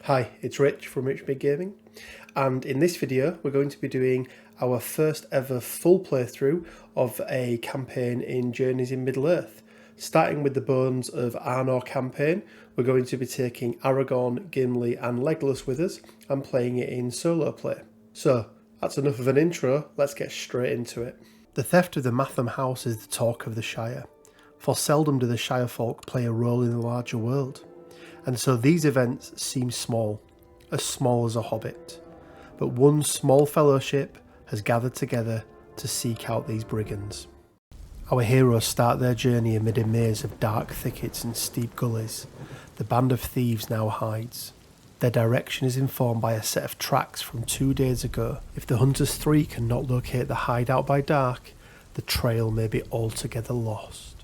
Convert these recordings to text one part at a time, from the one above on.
Hi, it's Rich from Rich Big Gaming, and in this video we're going to be doing our first ever full playthrough of a campaign in Journeys in Middle-earth. Starting with the Bones of Arnor campaign, we're going to be taking Aragorn, Gimli and Legolas with us and playing it in solo play. So, that's enough of an intro, let's get straight into it. The theft of the Matham house is the talk of the Shire, for seldom do the Shire folk play a role in the larger world. And so these events seem small as a hobbit. But one small fellowship has gathered together to seek out these brigands. Our heroes start their journey amid a maze of dark thickets and steep gullies. The band of thieves now hides. Their direction is informed by a set of tracks from 2 days ago. If the Hunters 3 cannot locate the hideout by dark, the trail may be altogether lost.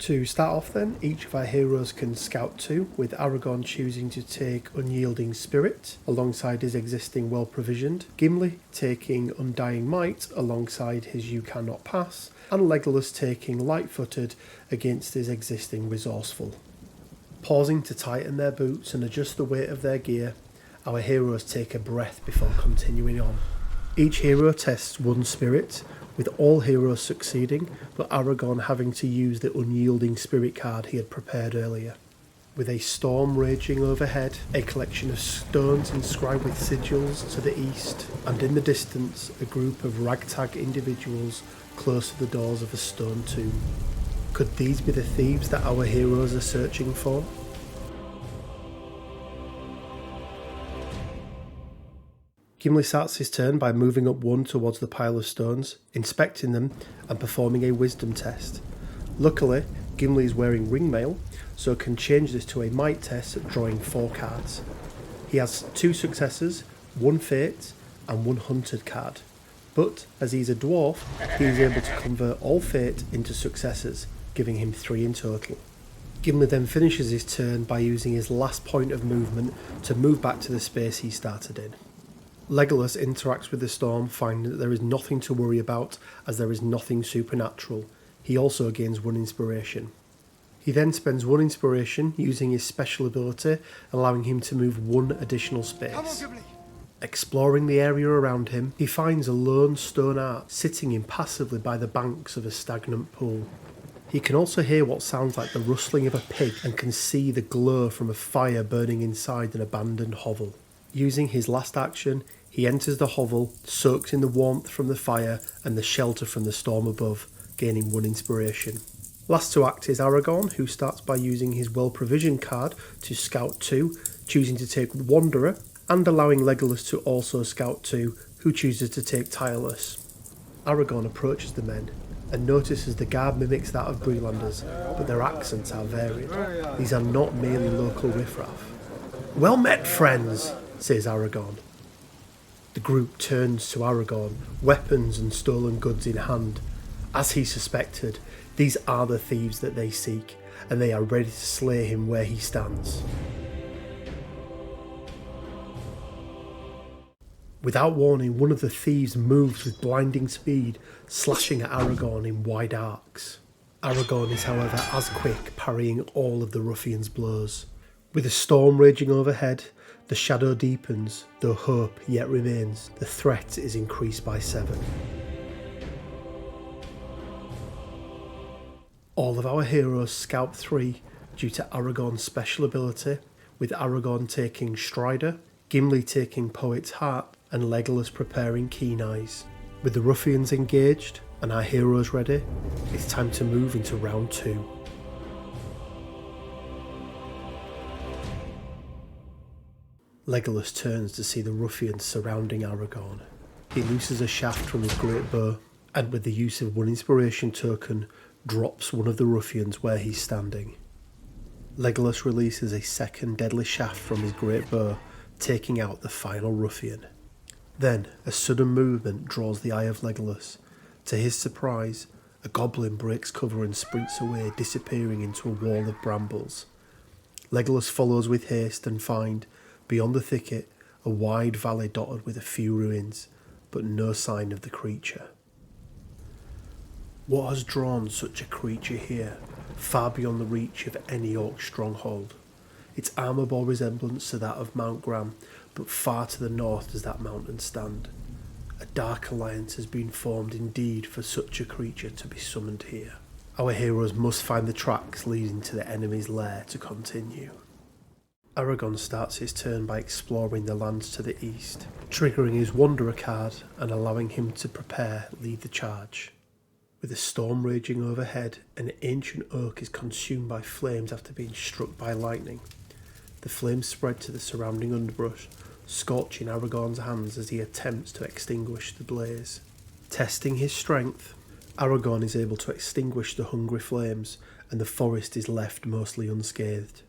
To start off then, each of our heroes can scout 2, with Aragorn choosing to take Unyielding Spirit alongside his existing well-provisioned, Gimli taking Undying Might alongside his You Cannot Pass, and Legolas taking Light-footed against his existing Resourceful. Pausing to tighten their boots and adjust the weight of their gear, our heroes take a breath before continuing on. Each hero tests one spirit, with all heroes succeeding, but Aragorn having to use the Unyielding Spirit card he had prepared earlier. With a storm raging overhead, a collection of stones inscribed with sigils to the east, and in the distance a group of ragtag individuals close to the doors of a stone tomb. Could these be the thieves that our heroes are searching for? Gimli starts his turn by moving up one towards the pile of stones, inspecting them and performing a wisdom test. Luckily, Gimli is wearing ringmail, so can change this to a might test drawing 4 cards. He has 2 successes, 1 fate and 1 hunted card, but as he's a dwarf, he is able to convert all fate into successes, giving him 3 in total. Gimli then finishes his turn by using his last point of movement to move back to the space he started in. Legolas interacts with the storm, finding that there is nothing to worry about as there is nothing supernatural. He also gains 1 inspiration. He then spends 1 inspiration using his special ability, allowing him to move 1 additional space. Exploring the area around him, he finds a lone stone arch sitting impassively by the banks of a stagnant pool. He can also hear what sounds like the rustling of a pig and can see the glow from a fire burning inside an abandoned hovel. Using his last action, he enters the hovel, soaks in the warmth from the fire and the shelter from the storm above, gaining 1 inspiration. Last to act is Aragorn, who starts by using his well-provisioned card to scout 2, choosing to take Wanderer, and allowing Legolas to also scout 2, who chooses to take Tireless. Aragorn approaches the men and notices the garb mimics that of Brelanders, but their accents are varied. These are not merely local riffraff. "Well met, friends," says Aragorn. The group turns to Aragorn, weapons and stolen goods in hand. As he suspected, these are the thieves that they seek, and they are ready to slay him where he stands. Without warning, one of the thieves moves with blinding speed, slashing at Aragorn in wide arcs. Aragorn is, however, as quick, parrying all of the ruffian's blows. With a storm raging overhead, the shadow deepens, though hope yet remains. The threat is increased by 7. All of our heroes scout 3 due to Aragorn's special ability, with Aragorn taking Strider, Gimli taking Poet's Heart, and Legolas preparing Keen Eyes. With the ruffians engaged and our heroes ready, it's time to move into round 2. Legolas turns to see the ruffians surrounding Aragorn. He looses a shaft from his great bow, and with the use of 1 inspiration token, drops one of the ruffians where he's standing. Legolas releases a second deadly shaft from his great bow, taking out the final ruffian. Then, a sudden movement draws the eye of Legolas. To his surprise, a goblin breaks cover and sprints away, disappearing into a wall of brambles. Legolas follows with haste and find, beyond the thicket, a wide valley dotted with a few ruins, but no sign of the creature. What has drawn such a creature here, far beyond the reach of any orc stronghold? Its armour bore resemblance to that of Mount Gram, but far to the north does that mountain stand. A dark alliance has been formed indeed for such a creature to be summoned here. Our heroes must find the tracks leading to the enemy's lair to continue. Aragorn starts his turn by exploring the lands to the east, triggering his Wanderer card and allowing him to prepare lead the charge. With a storm raging overhead, an ancient oak is consumed by flames after being struck by lightning. The flames spread to the surrounding underbrush, scorching Aragorn's hands as he attempts to extinguish the blaze. Testing his strength, Aragorn is able to extinguish the hungry flames, and the forest is left mostly unscathed.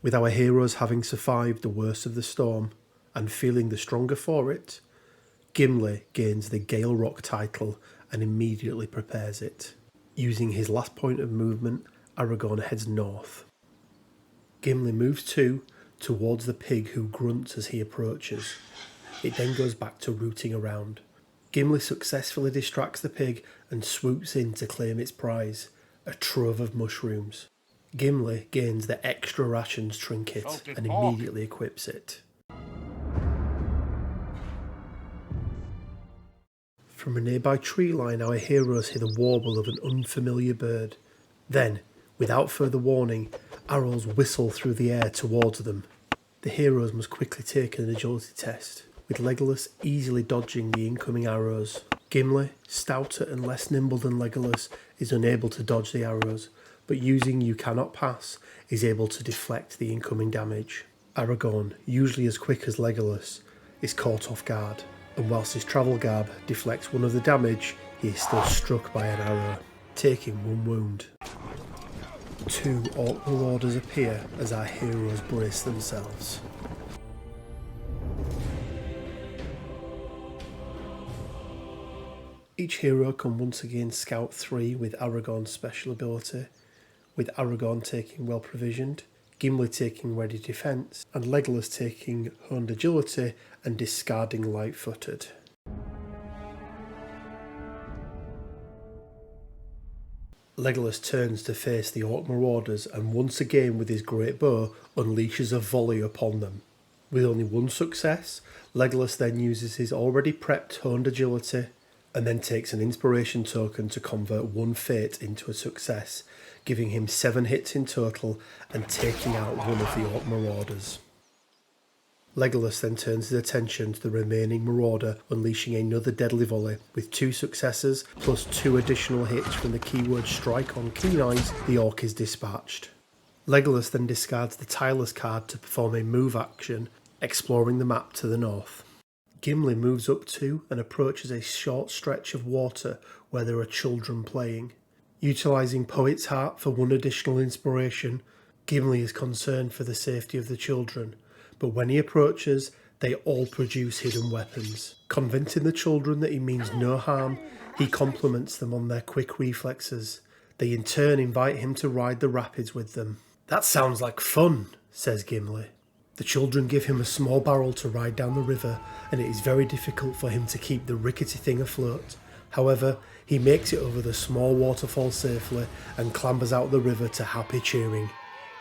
With our heroes having survived the worst of the storm, and feeling the stronger for it, Gimli gains the Gale Rock title and immediately prepares it. Using his last point of movement, Aragorn heads north. Gimli moves towards the pig, who grunts as he approaches. It then goes back to rooting around. Gimli successfully distracts the pig and swoops in to claim its prize, a trove of mushrooms. Gimli gains the extra rations trinket and immediately equips it. From a nearby tree line, our heroes hear the warble of an unfamiliar bird. Then, without further warning, arrows whistle through the air towards them. The heroes must quickly take an agility test, with Legolas easily dodging the incoming arrows. Gimli, stouter and less nimble than Legolas, is unable to dodge the arrows, but using You Cannot Pass, is able to deflect the incoming damage. Aragorn, usually as quick as Legolas, is caught off guard, and whilst his travel garb deflects one of the damage, he is still struck by an arrow, taking one wound. 2 orc marauders appear as our heroes brace themselves. Each hero can once again scout 3 with Aragorn's special ability, with Aragorn taking well provisioned, Gimli taking ready defence, and Legolas taking honed agility and discarding light footed. Legolas turns to face the orc marauders and once again with his great bow unleashes a volley upon them. With only one success, Legolas then uses his already prepped honed agility and then takes an inspiration token to convert one fate into a success, giving him 7 hits in total and taking out one of the orc marauders. Legolas then turns his attention to the remaining marauder, unleashing another deadly volley. With 2 successes plus 2 additional hits from the keyword strike on Keen Eyes, the orc is dispatched. Legolas then discards the Tireless card to perform a move action, exploring the map to the north. Gimli moves up to and approaches a short stretch of water where there are children playing. Utilising Poet's Heart for 1 additional inspiration, Gimli is concerned for the safety of the children, but when he approaches, they all produce hidden weapons. Convincing the children that he means no harm, he compliments them on their quick reflexes. They in turn invite him to ride the rapids with them. "That sounds like fun," says Gimli. The children give him a small barrel to ride down the river, and it is very difficult for him to keep the rickety thing afloat. However, he makes it over the small waterfall safely and clambers out the river to happy cheering.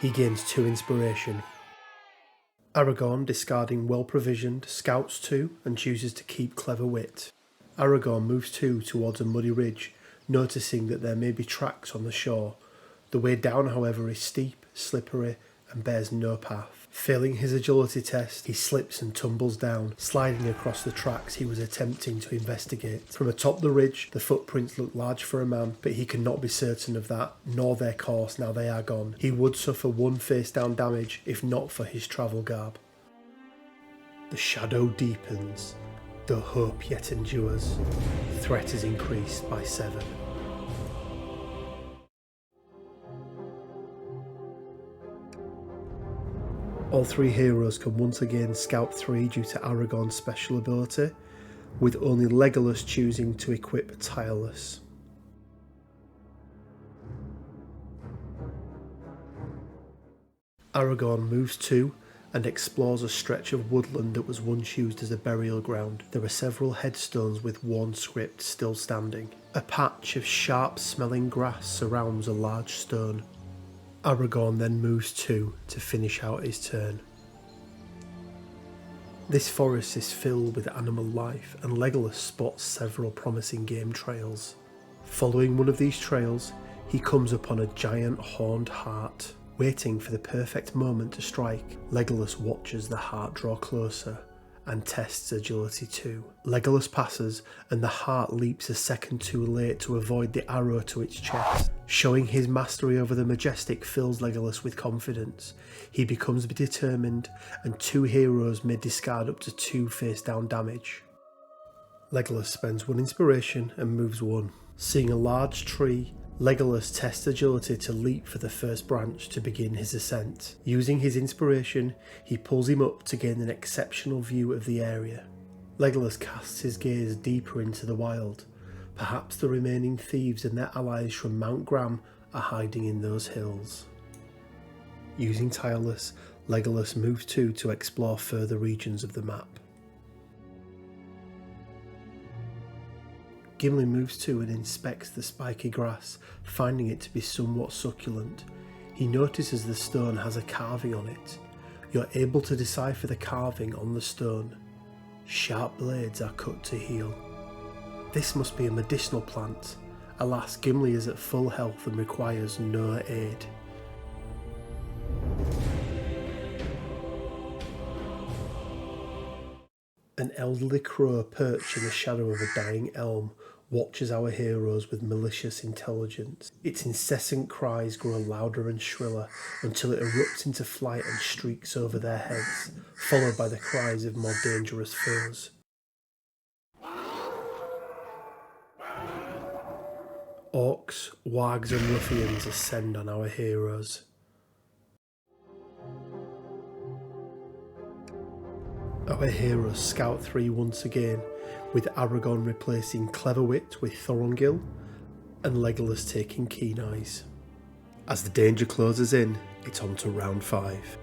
He gains 2 inspiration. Aragorn, discarding well provisioned, scouts 2 and chooses to keep Clever Wit. Aragorn moves 2 towards a muddy ridge, noticing that there may be tracks on the shore. The way down, however, is steep, slippery, and bears no path. Failing his agility test, he slips and tumbles down, sliding across the tracks he was attempting to investigate. From atop the ridge, the footprints look large for a man, but he cannot be certain of that, nor their course now they are gone. He would suffer 1 face-down damage if not for his travel garb. The shadow deepens, though hope yet endures. Threat is increased by 7. All 3 heroes can once again scout 3 due to Aragorn's special ability, with only Legolas choosing to equip Tireless. Aragorn moves 2 and explores a stretch of woodland that was once used as a burial ground. There are several headstones with worn script still standing. A patch of sharp-smelling grass surrounds a large stone. Aragorn then moves 2 to finish out his turn. This forest is filled with animal life, and Legolas spots several promising game trails. Following one of these trails, he comes upon a giant horned hart. Waiting for the perfect moment to strike, Legolas watches the hart draw closer and tests agility too. Legolas passes, and the hart leaps a second too late to avoid the arrow to its chest. Showing his mastery over the majestic fills Legolas with confidence. He becomes determined, and 2 heroes may discard up to 2 face down damage. Legolas spends 1 inspiration and moves 1. Seeing a large tree, Legolas tests agility to leap for the first branch to begin his ascent. Using his inspiration, he pulls him up to gain an exceptional view of the area. Legolas casts his gaze deeper into the wild. Perhaps the remaining thieves and their allies from Mount Gram are hiding in those hills. Using Tireless, Legolas moves 2 to explore further regions of the map. Gimli moves 2 and inspects the spiky grass, finding it to be somewhat succulent. He notices the stone has a carving on it. You're able to decipher the carving on the stone. Sharp blades are cut to heal. This must be a medicinal plant. Alas, Gimli is at full health and requires no aid. An elderly crow perched in the shadow of a dying elm watches our heroes with malicious intelligence. Its incessant cries grow louder and shriller until it erupts into flight and streaks over their heads, followed by the cries of more dangerous foes. Orcs, wargs and ruffians ascend on our heroes. Our heroes scout 3 once again, with Aragorn replacing Clever Wit with Thorongil, and Legolas taking Keen Eyes. As the danger closes in, it's on to round 5.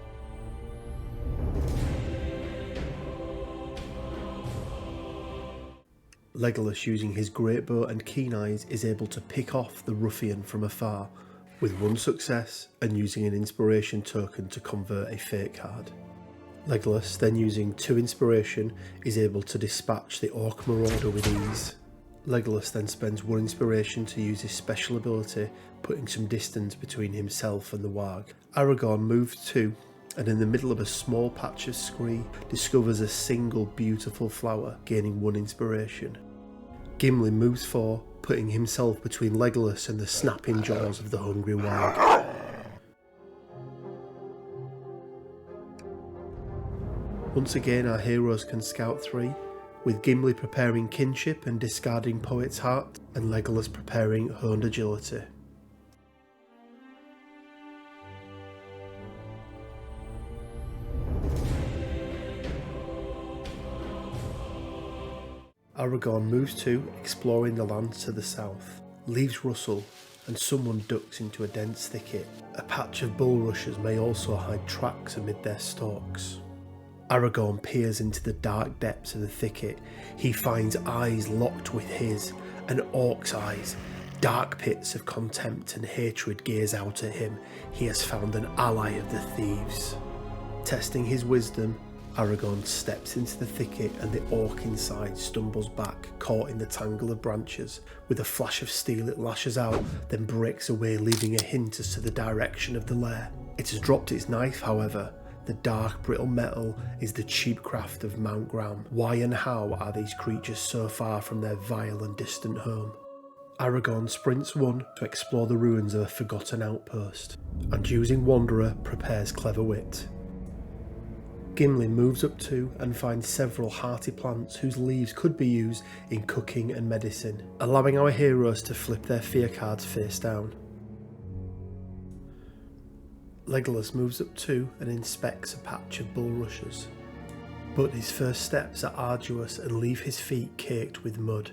Legolas, using his great bow and Keen Eyes, is able to pick off the ruffian from afar, with 1 success and using an inspiration token to convert a fate card. Legolas, then using 2 inspiration, is able to dispatch the Orc Marauder with ease. Legolas then spends 1 inspiration to use his special ability, putting some distance between himself and the warg. Aragorn moves 2, and in the middle of a small patch of scree, discovers a single beautiful flower, gaining 1 inspiration. Gimli moves 4, putting himself between Legolas and the snapping jaws of the hungry warg. Once again, our heroes can scout 3, with Gimli preparing Kinship and discarding Poet's Heart, and Legolas preparing Honed Agility. Aragorn moves 2, exploring the lands to the south, leaves Russell, and someone ducks into a dense thicket. A patch of bulrushes may also hide tracks amid their stalks. Aragorn peers into the dark depths of the thicket. He finds eyes locked with his, an orc's eyes. Dark pits of contempt and hatred gaze out at him. He has found an ally of the thieves. Testing his wisdom, Aragorn steps into the thicket, and the orc inside stumbles back, caught in the tangle of branches. With a flash of steel it lashes out, then breaks away, leaving a hint as to the direction of the lair. It has dropped its knife, however. The dark, brittle metal is the cheap craft of Mount Gram. Why and how are these creatures so far from their vile and distant home? Aragorn sprints 1 to explore the ruins of a forgotten outpost, and using Wanderer, prepares Clever Wit. Gimli moves up 2 and finds several hearty plants whose leaves could be used in cooking and medicine, allowing our heroes to flip their fear cards face down. Legolas moves up 2 and inspects a patch of bulrushes, but his first steps are arduous and leave his feet caked with mud.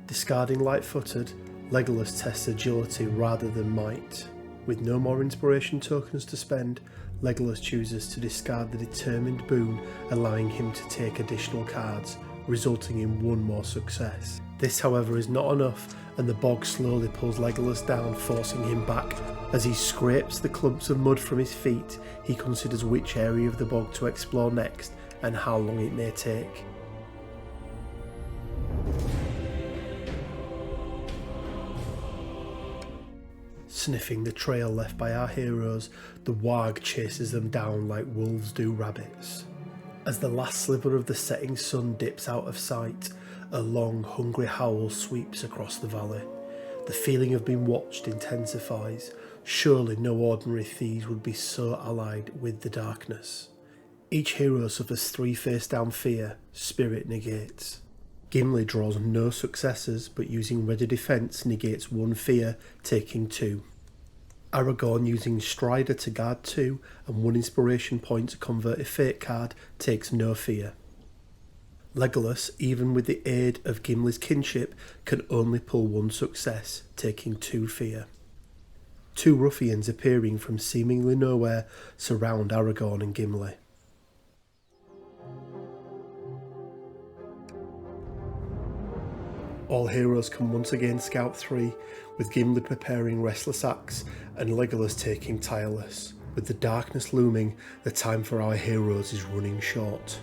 Discarding light-footed, Legolas tests agility rather than might. With no more inspiration tokens to spend, Legolas chooses to discard the determined boon, allowing him to take additional cards, resulting in 1 more success. This, however, is not enough, and the bog slowly pulls Legolas down, forcing him back As he scrapes the clumps of mud from his feet, he considers which area of the bog to explore next and how long it may take. Sniffing the trail left by our heroes, the warg chases them down like wolves do rabbits. As the last sliver of the setting sun dips out of sight, a long, hungry howl sweeps across the valley. The feeling of being watched intensifies. Surely no ordinary thieves would be so allied with the darkness. Each hero suffers 3 face-down fear, spirit negates. Gimli draws no successes, but using ready defence negates 1 fear, taking 2. Aragorn, using Strider to guard 2 and 1 inspiration point to convert a fate card, takes no fear. Legolas, even with the aid of Gimli's kinship, can only pull 1 success, taking 2 fear. 2 ruffians appearing from seemingly nowhere surround Aragorn and Gimli. All heroes can once again scout 3, with Gimli preparing Restless Axe and Legolas taking Tireless. With the darkness looming, the time for our heroes is running short.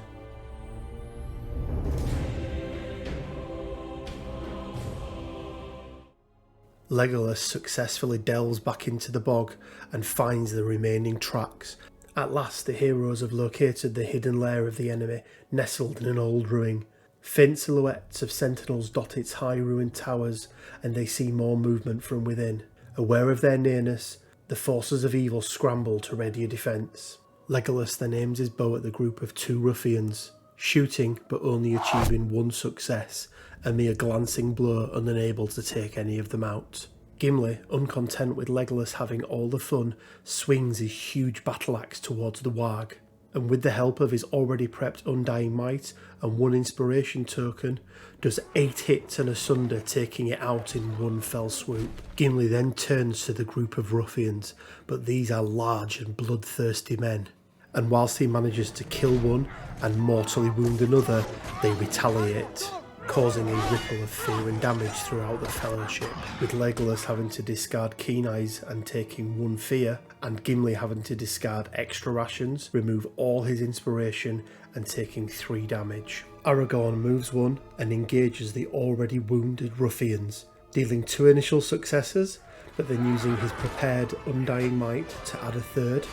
Legolas successfully delves back into the bog and finds the remaining tracks. At last the heroes have located the hidden lair of the enemy, nestled in an old ruin. Faint silhouettes of sentinels dot its high ruined towers, and they see more movement from within. Aware of their nearness, the forces of evil scramble to ready a defence. Legolas then aims his bow at the group of 2 ruffians, shooting but only achieving 1 success, a mere glancing blow unable to take any of them out. Gimli, uncontent with Legolas having all the fun, swings his huge battle axe towards the warg, and with the help of his already prepped Undying Might and 1 inspiration token, does 8 hits and asunder, taking it out in 1 fell swoop. Gimli then turns to the group of ruffians, but these are large and bloodthirsty men, and whilst he manages to kill one and mortally wound another, they retaliate, causing a ripple of fear and damage throughout the fellowship, with Legolas having to discard Keen Eyes and taking 1 fear, and Gimli having to discard extra rations, remove all his inspiration and taking 3 damage. Aragorn moves 1 and engages the already wounded ruffians, dealing 2 initial successes, but then using his prepared Undying Might to add a 3rd,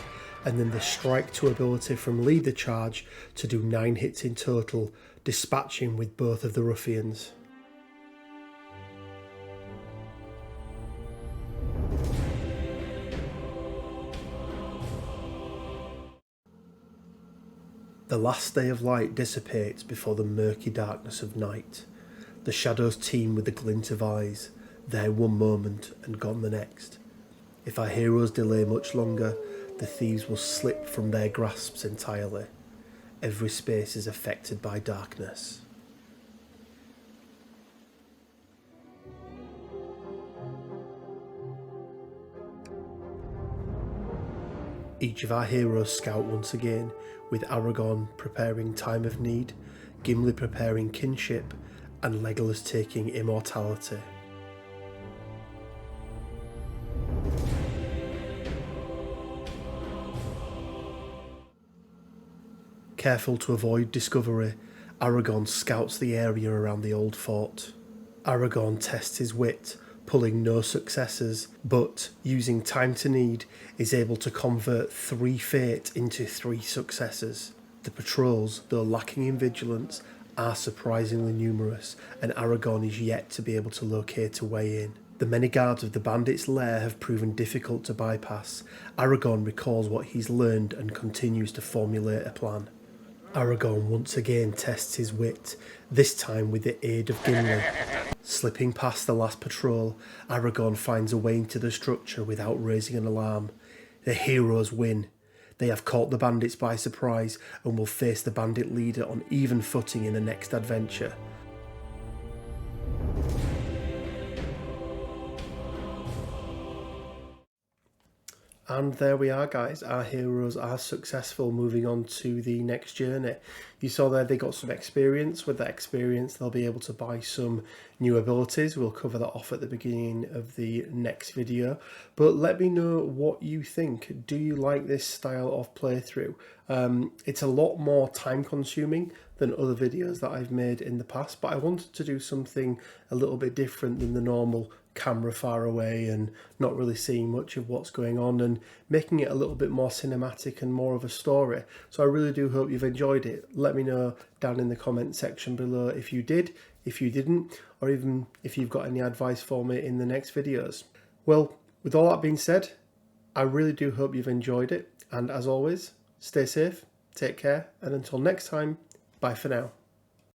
and then the Strike 2 ability from Lead the Charge to do 9 hits in total, dispatching with both of the ruffians. The last day of light dissipates before the murky darkness of night. The shadows teem with the glint of eyes, there one moment and gone the next. If our heroes delay much longer, the thieves will slip from their grasps entirely. Every space is affected by darkness. Each of our heroes scout once again, with Aragorn preparing Time of Need, Gimli preparing Kinship, and Legolas taking Immortality. Careful to avoid discovery, Aragorn scouts the area around the old fort. Aragorn tests his wit, pulling no successes, but, using Time to Need, is able to convert 3 fate into 3 successes. The patrols, though lacking in vigilance, are surprisingly numerous, and Aragorn is yet to be able to locate a way in. The many guards of the bandits' lair have proven difficult to bypass. Aragorn recalls what he's learned and continues to formulate a plan. Aragorn once again tests his wit, this time with the aid of Gimli. Slipping past the last patrol, Aragorn finds a way into the structure without raising an alarm. The heroes win. They have caught the bandits by surprise and will face the bandit leader on even footing in the next adventure. And there we are, guys. Our heroes are successful, moving on to the next journey. You saw there they got some experience. With that experience, they'll be able to buy some new abilities. We'll cover that off at the beginning of the next video. But let me know what you think. Do you like this style of playthrough? It's a lot more time consuming than other videos that I've made in the past, but I wanted to do something a little bit different than the normal camera far away and not really seeing much of what's going on, and making it a little bit more cinematic and more of a story. So I really do hope you've enjoyed it. Let me know down in the comment section below if you did, if you didn't, or even if you've got any advice for me in the next videos. Well, with all that being said, I really do hope you've enjoyed it, and as always, stay safe, take care, and until next time, bye for now.